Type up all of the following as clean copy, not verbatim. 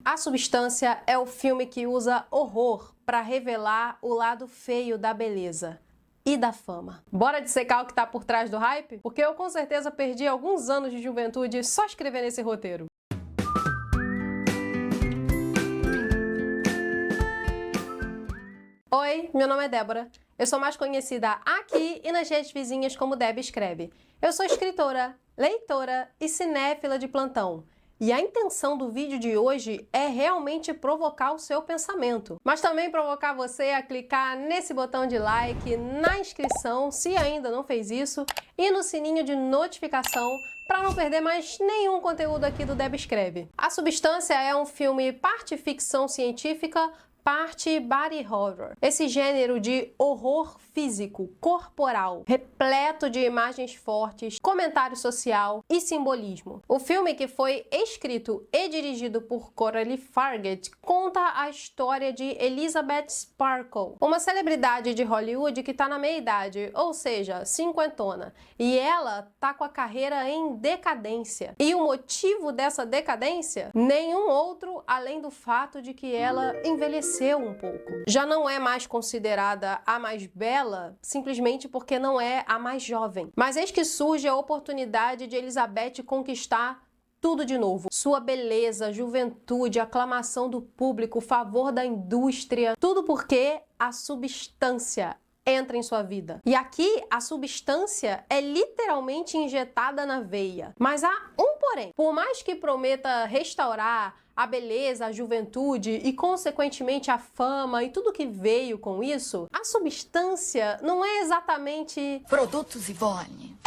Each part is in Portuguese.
A Substância é o filme que usa horror para revelar o lado feio da beleza e da fama. Bora dissecar o que tá por trás do hype? Porque eu com certeza perdi alguns anos de juventude só escrevendo esse roteiro. Oi, meu nome é Débora. Eu sou mais conhecida aqui e nas redes vizinhas como Deb Escreve. Eu sou escritora, leitora e cinéfila de plantão. E a intenção do vídeo de hoje é realmente provocar o seu pensamento, mas também provocar você a clicar nesse botão de like, na inscrição, se ainda não fez isso, e no sininho de notificação para não perder mais nenhum conteúdo aqui do Deb Escreve. A Substância é um filme parte ficção científica, parte body horror. Esse gênero de horror físico, corporal, repleto de imagens fortes, comentário social e simbolismo. O filme, que foi escrito e dirigido por Coralie Fargeat, conta a história de Elizabeth Sparkle, uma celebridade de Hollywood que tá na meia-idade, ou seja, cinquentona, e ela tá com a carreira em decadência. E o motivo dessa decadência? Nenhum outro além do fato de que ela envelheceu um pouco. Já não é mais considerada a mais bela simplesmente porque não é a mais jovem. Mas eis que surge a oportunidade de Elizabeth conquistar tudo de novo. Sua beleza, juventude, aclamação do público, favor da indústria, tudo porque a substância entra em sua vida. E aqui a substância é literalmente injetada na veia. Mas há um porém. Por mais que prometa restaurar a beleza, a juventude e, consequentemente, a fama e tudo que veio com isso, a substância não é exatamente Produtos Ivone,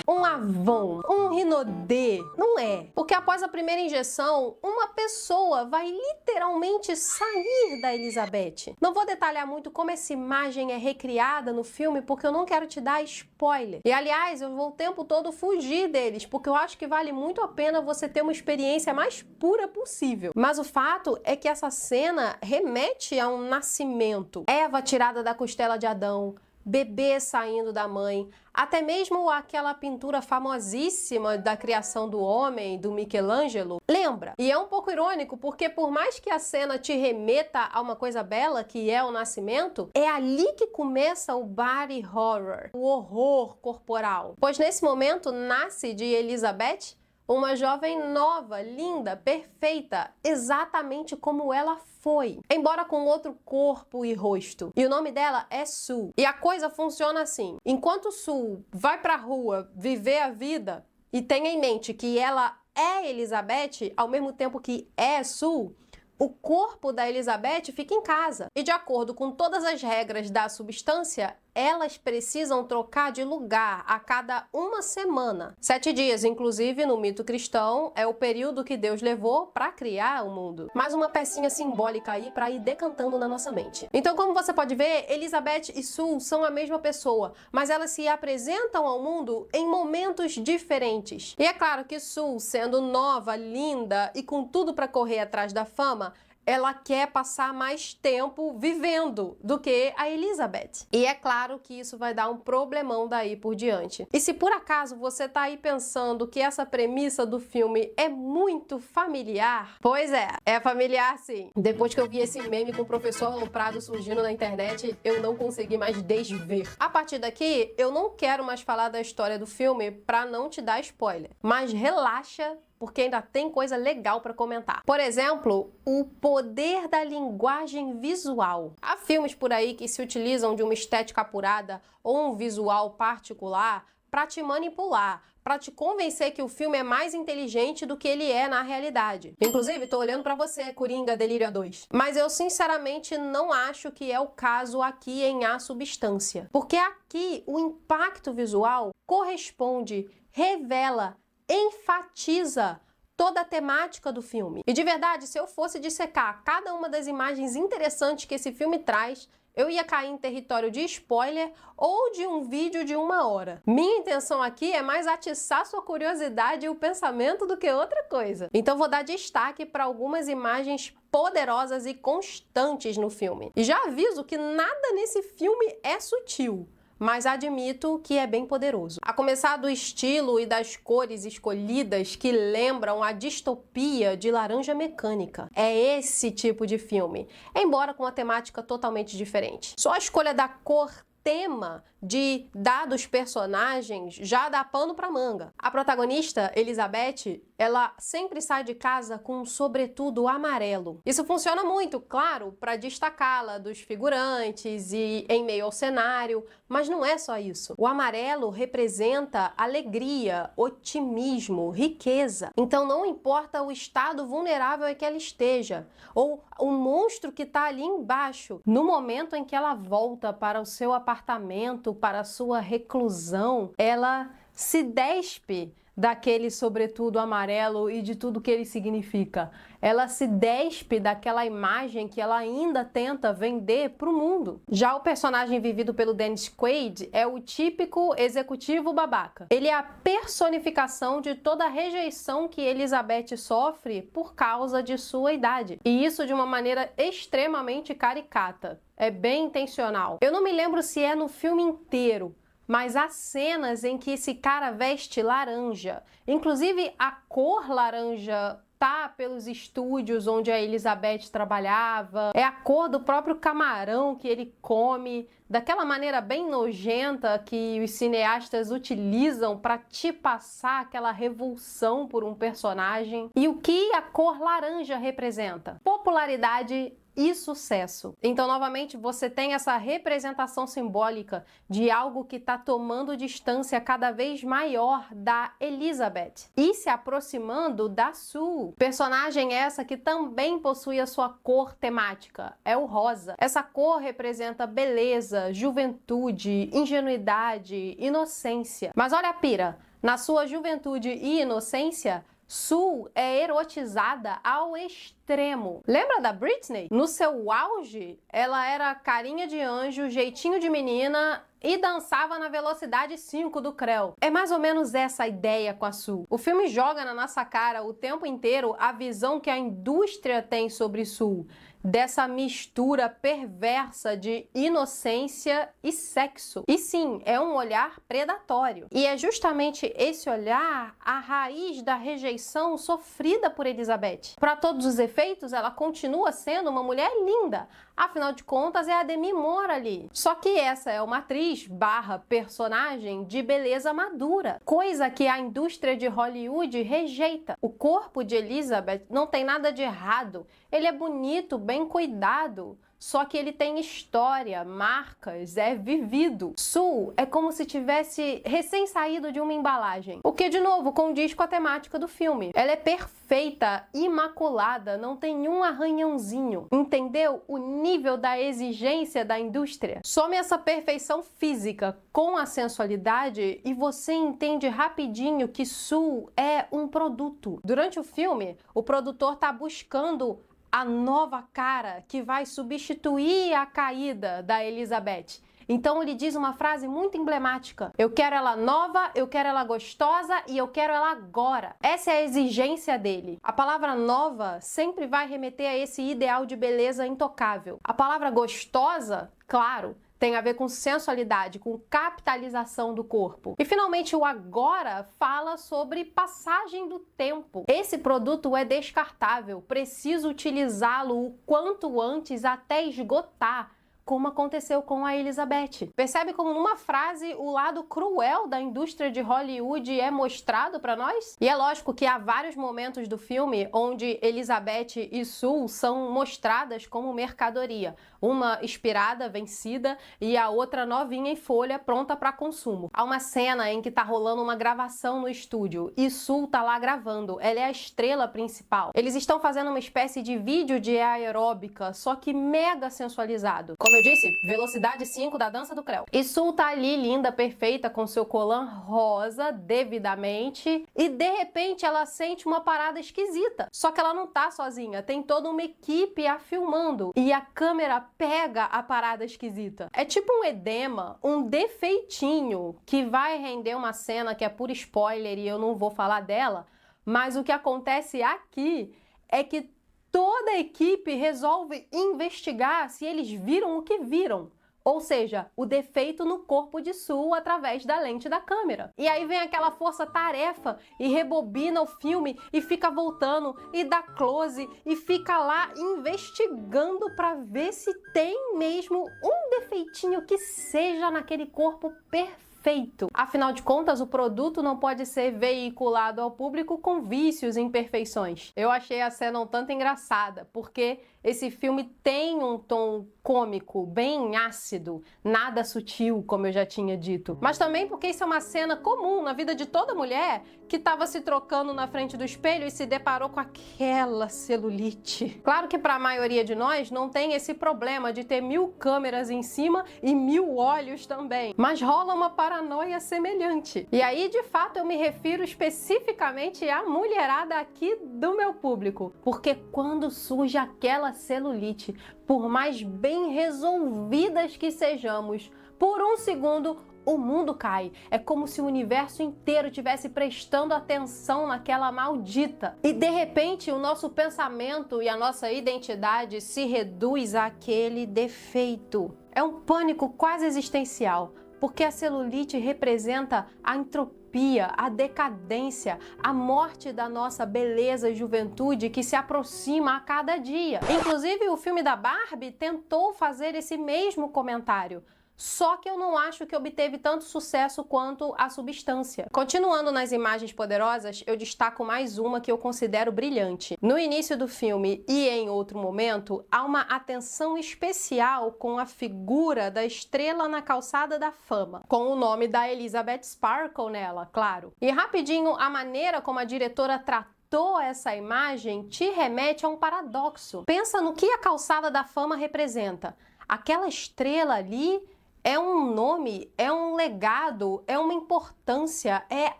um Avon, um Rinodê. Não é. Porque após a primeira injeção, uma pessoa vai literalmente sair da Elizabeth. Não vou detalhar muito como essa imagem é recriada no filme, porque eu não quero te dar spoiler. E, aliás, eu vou o tempo todo fugir deles, porque eu acho que vale muito a pena você ter uma experiência mais pura possível. Mas o fato é que essa cena remete a um nascimento. Eva tirada da costela de Adão, bebê saindo da mãe, até mesmo aquela pintura famosíssima da criação do homem, do Michelangelo, lembra? E é um pouco irônico, porque por mais que a cena te remeta a uma coisa bela, que é o nascimento, é ali que começa o body horror, o horror corporal. Pois nesse momento nasce de Elizabeth uma jovem nova, linda, perfeita, exatamente como ela foi, embora com outro corpo e rosto. E o nome dela é Sue. E a coisa funciona assim: enquanto Sue vai pra rua viver a vida e tem em mente que ela é Elizabeth, ao mesmo tempo que é Sue, o corpo da Elizabeth fica em casa. E de acordo com todas as regras da substância, elas precisam trocar de lugar a cada uma semana. 7 dias, inclusive, no mito cristão, é o período que Deus levou para criar o mundo. Mais uma pecinha simbólica aí para ir decantando na nossa mente. Então, como você pode ver, Elizabeth e Sue são a mesma pessoa, mas elas se apresentam ao mundo em momentos diferentes. E é claro que Sue, sendo nova, linda e com tudo para correr atrás da fama, ela quer passar mais tempo vivendo do que a Elizabeth. E é claro que isso vai dar um problemão daí por diante. E se por acaso você tá aí pensando que essa premissa do filme é muito familiar, pois é familiar sim. Depois que eu vi esse meme com o professor Aloprado surgindo na internet, eu não consegui mais desver. A partir daqui, eu não quero mais falar da história do filme pra não te dar spoiler. Mas relaxa, porque ainda tem coisa legal para comentar. Por exemplo, o poder da linguagem visual. Há filmes por aí que se utilizam de uma estética apurada ou um visual particular para te manipular, para te convencer que o filme é mais inteligente do que ele é na realidade. Inclusive, tô olhando para você, Coringa Delírio 2. Mas eu sinceramente não acho que é o caso aqui em A Substância. Porque aqui o impacto visual corresponde, revela, enfatiza toda a temática do filme. E de verdade, se eu fosse dissecar cada uma das imagens interessantes que esse filme traz, eu ia cair em território de spoiler ou de um vídeo de 1 hora. Minha intenção aqui é mais atiçar sua curiosidade e o pensamento do que outra coisa. Então vou dar destaque para algumas imagens poderosas e constantes no filme. E já aviso que nada nesse filme é sutil. mas admito que é bem poderoso. A começar do estilo e das cores escolhidas que lembram a distopia de Laranja Mecânica. É esse tipo de filme, embora com uma temática totalmente diferente. Só a escolha da cor tema de dados personagens já dá pano pra manga. A protagonista, Elizabeth, ela sempre sai de casa com um sobretudo amarelo. Isso funciona muito, claro, para destacá-la dos figurantes e em meio ao cenário, mas não é só isso. O amarelo representa alegria, otimismo, riqueza. Então não importa o estado vulnerável em que ela esteja, ou o monstro que está ali embaixo, no momento em que ela volta para o seu apartamento, para a sua reclusão, ela se despe daquele sobretudo amarelo e de tudo que ele significa. Ela se despe daquela imagem que ela ainda tenta vender para o mundo. Já o personagem vivido pelo Dennis Quaid é o típico executivo babaca. Ele é a personificação de toda a rejeição que Elizabeth sofre por causa de sua idade. E isso de uma maneira extremamente caricata. É bem intencional. Eu não me lembro se é no filme inteiro, mas há cenas em que esse cara veste laranja. Inclusive, a cor laranja tá pelos estúdios onde a Elizabeth trabalhava. É a cor do próprio camarão que ele come, daquela maneira bem nojenta que os cineastas utilizam para te passar aquela revulsão por um personagem. E o que a cor laranja representa? Popularidade e sucesso. Então, novamente, você tem essa representação simbólica de algo que está tomando distância cada vez maior da Elizabeth e se aproximando da Sue. Personagem essa que também possui a sua cor temática, é o rosa. Essa cor representa beleza, juventude, ingenuidade, inocência. Mas olha a pira, na sua juventude e inocência, Sue é erotizada ao extremo. Lembra da Britney? No seu auge, ela era carinha de anjo, jeitinho de menina e dançava na velocidade 5 do Creu. É mais ou menos essa a ideia com a Sue. O filme joga na nossa cara o tempo inteiro a visão que a indústria tem sobre Sue, dessa mistura perversa de inocência e sexo. E sim, é um olhar predatório. E é justamente esse olhar a raiz da rejeição sofrida por Elizabeth. Para todos os efeitos, ela continua sendo uma mulher linda. Afinal de contas, é a Demi Moore ali. Só que essa é uma atriz / personagem de beleza madura, coisa que a indústria de Hollywood rejeita. O corpo de Elizabeth não tem nada de errado. Ele é bonito, bem cuidado. Só que ele tem história, marcas, é vivido. Sue é como se tivesse recém-saído de uma embalagem. O que, de novo, condiz com a temática do filme. Ela é perfeita, imaculada, não tem um arranhãozinho. Entendeu o nível da exigência da indústria? Some essa perfeição física com a sensualidade e você entende rapidinho que Sue é um produto. Durante o filme, o produtor está buscando a nova cara que vai substituir a caída da Elizabeth. Então ele diz uma frase muito emblemática: eu quero ela nova, eu quero ela gostosa e eu quero ela agora. Essa é a exigência dele. A palavra nova sempre vai remeter a esse ideal de beleza intocável. A palavra gostosa, claro, tem a ver com sensualidade, com capitalização do corpo. E finalmente o agora fala sobre passagem do tempo. Esse produto é descartável, preciso utilizá-lo o quanto antes até esgotar, como aconteceu com a Elizabeth. Percebe como numa frase o lado cruel da indústria de Hollywood é mostrado para nós? E é lógico que há vários momentos do filme onde Elizabeth e Sue são mostradas como mercadoria. Uma expirada, vencida, e a outra novinha em folha, pronta para consumo. Há uma cena em que tá rolando uma gravação no estúdio e Sue tá lá gravando. Ela é a estrela principal. Eles estão fazendo uma espécie de vídeo de aeróbica, só que mega sensualizado. Como eu disse, velocidade 5 da dança do Creu. E Sue tá ali, linda, perfeita, com seu colã rosa, devidamente, e de repente ela sente uma parada esquisita. Só que ela não tá sozinha, tem toda uma equipe a filmando, e a câmera pega a parada esquisita. É tipo um edema, um defeitinho, que vai render uma cena que é puro spoiler e eu não vou falar dela, mas o que acontece aqui é que toda a equipe resolve investigar se eles viram o que viram. Ou seja, o defeito no corpo de Sue através da lente da câmera. E aí vem aquela força-tarefa e rebobina o filme e fica voltando e dá close e fica lá investigando para ver se tem mesmo um defeitinho que seja naquele corpo perfeito. Afinal de contas, o produto não pode ser veiculado ao público com vícios e imperfeições. Eu achei a cena um tanto engraçada, porque esse filme tem um tom cômico, bem ácido, nada sutil, como eu já tinha dito. Mas também porque isso é uma cena comum na vida de toda mulher que estava se trocando na frente do espelho e se deparou com aquela celulite. Claro que para a maioria de nós não tem esse problema de ter 1000 câmeras em cima e 1000 olhos também, mas rola uma paranoia semelhante. E aí, de fato, eu me refiro especificamente à mulherada aqui do meu público, porque quando surge aquela celulite, por mais bem resolvidas que sejamos, por um segundo o mundo cai. É como se o universo inteiro estivesse prestando atenção naquela maldita. E de repente o nosso pensamento e a nossa identidade se reduz àquele defeito. É um pânico quase existencial, porque a celulite representa a entropia, a decadência, a morte da nossa beleza e juventude que se aproxima a cada dia. Inclusive, o filme da Barbie tentou fazer esse mesmo comentário. Só que eu não acho que obteve tanto sucesso quanto a Substância. Continuando nas imagens poderosas, eu destaco mais uma que eu considero brilhante. No início do filme e em outro momento, há uma atenção especial com a figura da estrela na calçada da fama, com o nome da Elizabeth Sparkle nela, claro. E rapidinho, a maneira como a diretora tratou essa imagem te remete a um paradoxo. Pensa no que a calçada da fama representa. Aquela estrela ali é um nome, é um legado, é uma importância, é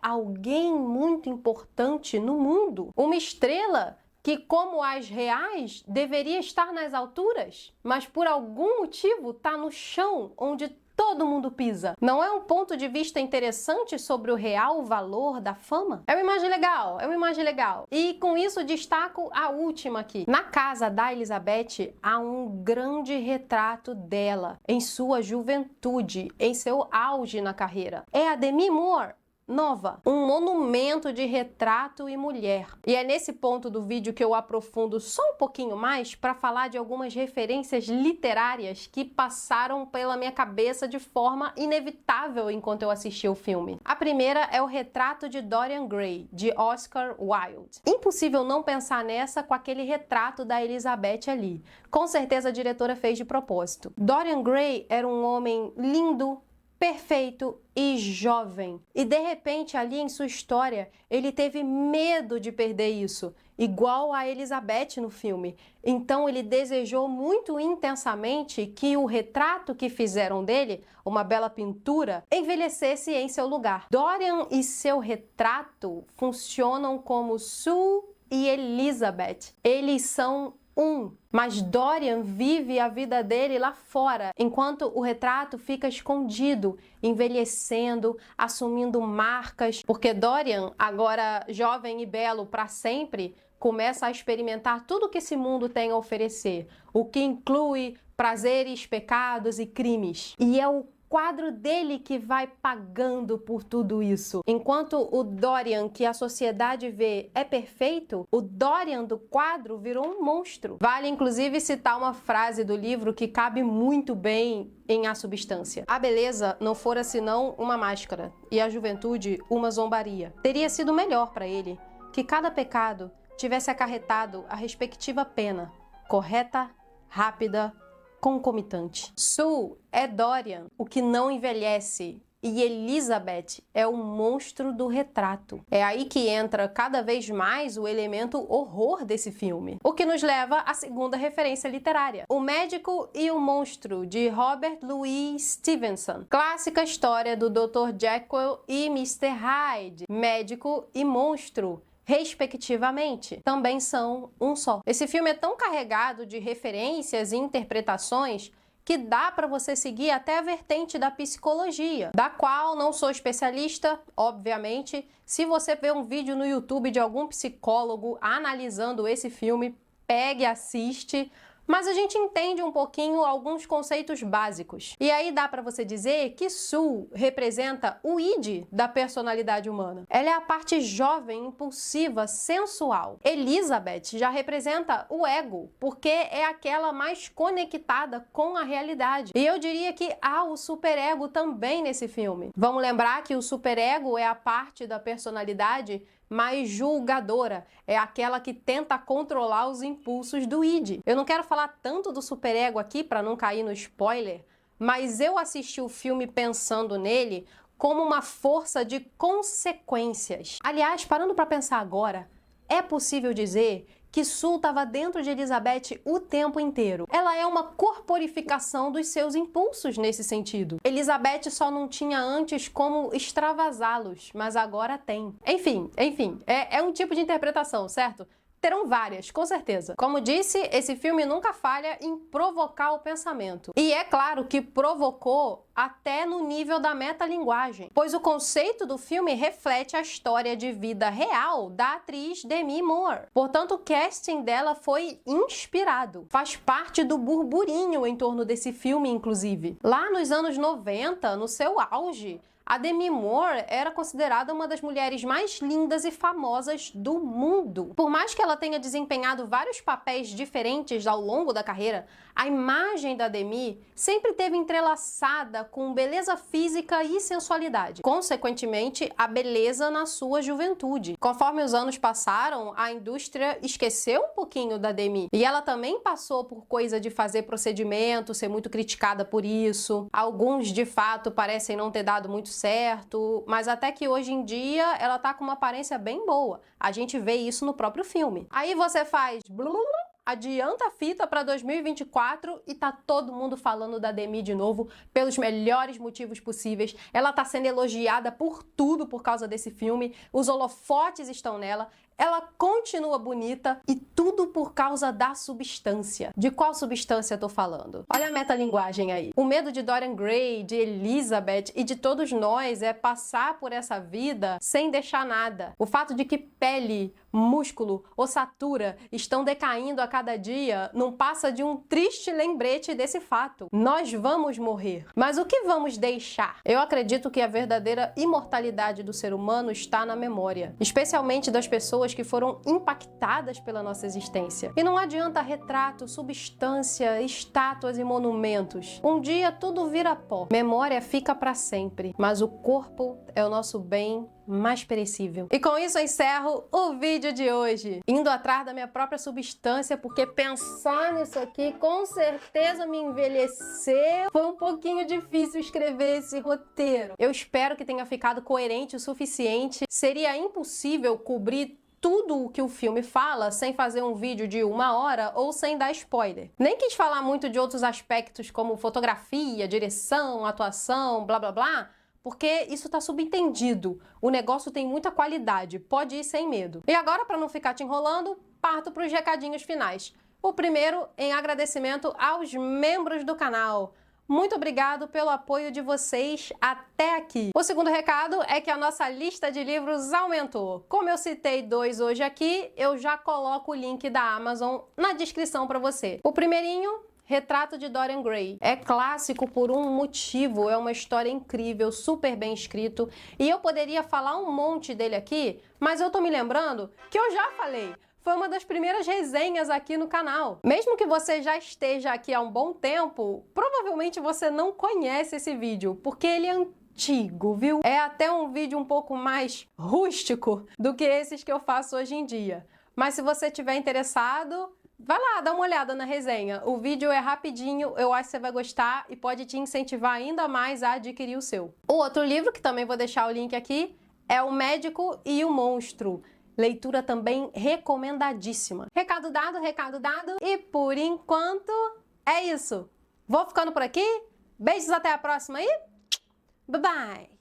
alguém muito importante no mundo. Uma estrela que, como as reais, deveria estar nas alturas, mas por algum motivo está no chão, onde todo mundo pisa. Não é um ponto de vista interessante sobre o real valor da fama? É uma imagem legal, é uma imagem legal. E com isso destaco a última aqui. Na casa da Elizabeth há um grande retrato dela, em sua juventude, em seu auge na carreira. É a Demi Moore, nova, um monumento de retrato e mulher. E é nesse ponto do vídeo que eu aprofundo só um pouquinho mais para falar de algumas referências literárias que passaram pela minha cabeça de forma inevitável enquanto eu assistia o filme. A primeira é o Retrato de Dorian Gray, de Oscar Wilde. Impossível não pensar nessa com aquele retrato da Elizabeth ali. Com certeza a diretora fez de propósito. Dorian Gray era um homem lindo, perfeito e jovem. E de repente, ali em sua história, ele teve medo de perder isso, igual a Elizabeth no filme. Então ele desejou muito intensamente que o retrato que fizeram dele, uma bela pintura, envelhecesse em seu lugar. Dorian e seu retrato funcionam como Sue e Elizabeth. Eles são mas Dorian vive a vida dele lá fora, enquanto o retrato fica escondido, envelhecendo, assumindo marcas, porque Dorian, agora jovem e belo para sempre, começa a experimentar tudo que esse mundo tem a oferecer, o que inclui prazeres, pecados e crimes. E é o quadro dele que vai pagando por tudo isso. Enquanto o Dorian que a sociedade vê é perfeito, o Dorian do quadro virou um monstro. Vale inclusive citar uma frase do livro que cabe muito bem em A Substância. A beleza não fora senão uma máscara e a juventude uma zombaria. Teria sido melhor para ele que cada pecado tivesse acarretado a respectiva pena, correta, rápida, concomitante. Sue é Dorian, o que não envelhece, e Elizabeth é o monstro do retrato. É aí que entra cada vez mais o elemento horror desse filme. O que nos leva à segunda referência literária. O Médico e o Monstro, de Robert Louis Stevenson. Clássica história do Dr. Jekyll e Mr. Hyde. Médico e monstro, respectivamente, também são um só. Esse filme é tão carregado de referências e interpretações que dá para você seguir até a vertente da psicologia, da qual não sou especialista, obviamente. Se você vê um vídeo no YouTube de algum psicólogo analisando esse filme, pegue e assiste, mas a gente entende um pouquinho alguns conceitos básicos. E aí dá para você dizer que Sue representa o id da personalidade humana. Ela é a parte jovem, impulsiva, sensual. Elizabeth já representa o ego, porque é aquela mais conectada com a realidade. E eu diria que há o superego também nesse filme. Vamos lembrar que o superego é a parte da personalidade mais julgadora, é aquela que tenta controlar os impulsos do id. Eu não quero falar tanto do superego aqui para não cair no spoiler, mas eu assisti o filme pensando nele como uma força de consequências. Aliás, parando para pensar agora, é possível dizer que Sue estava dentro de Elizabeth o tempo inteiro. Ela é uma corporificação dos seus impulsos nesse sentido. Elizabeth só não tinha antes como extravasá-los, mas agora tem. Enfim, é um tipo de interpretação, certo? Terão várias, com certeza. Como disse, esse filme nunca falha em provocar o pensamento. E é claro que provocou até no nível da metalinguagem, pois o conceito do filme reflete a história de vida real da atriz Demi Moore. Portanto, o casting dela foi inspirado. Faz parte do burburinho em torno desse filme, inclusive. Lá nos anos 90, no seu auge, a Demi Moore era considerada uma das mulheres mais lindas e famosas do mundo. Por mais que ela tenha desempenhado vários papéis diferentes ao longo da carreira, a imagem da Demi sempre esteve entrelaçada com beleza física e sensualidade. Consequentemente, a beleza na sua juventude. Conforme os anos passaram, a indústria esqueceu um pouquinho da Demi. E ela também passou por coisa de fazer procedimento, ser muito criticada por isso. Alguns, de fato, parecem não ter dado muito certo, mas até que hoje em dia ela tá com uma aparência bem boa. A gente vê isso no próprio filme. Aí você faz adianta a fita para 2024 e tá todo mundo falando da Demi de novo pelos melhores motivos possíveis. Ela tá sendo elogiada por tudo por causa desse filme. Os holofotes estão nela. Ela continua bonita e tudo por causa da substância. De qual substância eu tô falando? Olha a metalinguagem aí. O medo de Dorian Gray, de Elizabeth e de todos nós é passar por essa vida sem deixar nada. O fato de que pele, músculo, ossatura estão decaindo a cada dia não passa de um triste lembrete desse fato. Nós vamos morrer. Mas o que vamos deixar? Eu acredito que a verdadeira imortalidade do ser humano está na memória, especialmente das pessoas que foram impactadas pela nossa existência. E não adianta retrato, substância, estátuas e monumentos. Um dia tudo vira pó. Memória fica para sempre, mas o corpo é o nosso bem mais perecível. E com isso eu encerro o vídeo de hoje, indo atrás da minha própria substância, porque pensar nisso aqui com certeza me envelheceu. Foi um pouquinho difícil escrever esse roteiro. Eu espero que tenha ficado coerente o suficiente. Seria impossível cobrir tudo o que o filme fala sem fazer um vídeo de 1 hora ou sem dar spoiler. Nem quis falar muito de outros aspectos como fotografia, direção, atuação, blá blá blá, porque isso tá subentendido. O negócio tem muita qualidade, pode ir sem medo. E agora, para não ficar te enrolando, parto para os recadinhos finais. O primeiro em agradecimento aos membros do canal. Muito obrigado pelo apoio de vocês até aqui. O segundo recado é que a nossa lista de livros aumentou. Como eu citei 2 hoje aqui, eu já coloco o link da Amazon na descrição para você. O primeirinho, Retrato de Dorian Gray. É clássico por um motivo, é uma história incrível, super bem escrito, e eu poderia falar um monte dele aqui, mas eu tô me lembrando que eu já falei. Foi uma das primeiras resenhas aqui no canal. Mesmo que você já esteja aqui há um bom tempo, provavelmente você não conhece esse vídeo, porque ele é antigo, viu? É até um vídeo um pouco mais rústico do que esses que eu faço hoje em dia. Mas se você estiver interessado, vai lá, dá uma olhada na resenha. O vídeo é rapidinho, eu acho que você vai gostar e pode te incentivar ainda mais a adquirir o seu. O outro livro, que também vou deixar o link aqui, é O Médico e o Monstro. Leitura também recomendadíssima. Recado dado, e por enquanto é isso. Vou ficando por aqui. Beijos, até a próxima e bye bye!